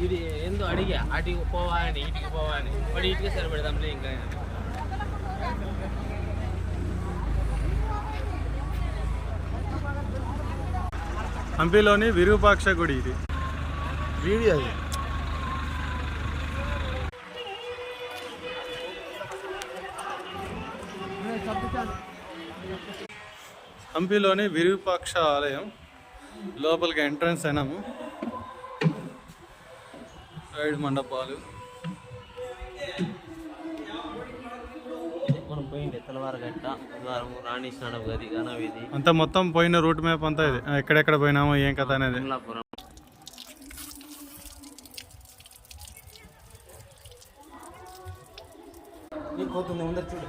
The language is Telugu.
ఇది ఏందో అడిగా అటుకి పోవాలని ఇటుకి పోవాలని వాడు ఇటుకే సరిపెడదాంలే ఇంకా. హంపీలోని విరూపాక్ష గుడి ఇది. వీడియో అది. హంపీలోని విరూపాక్ష ఆలయం లోపలికి ఎంట్రన్స్ అయినాము. సైడ్ మండపాలు. మనం పోయిండే తెల్లవారగట్ట రాణి స్నానం గది గణవిధి అంతా మొత్తం పోయిన రూట్ మ్యాప్ అంతా ఇది. ఎక్కడెక్కడ పోయినామో ఏం కథ అనేది. కమలాపురం పోతుంది ముందర చూడు.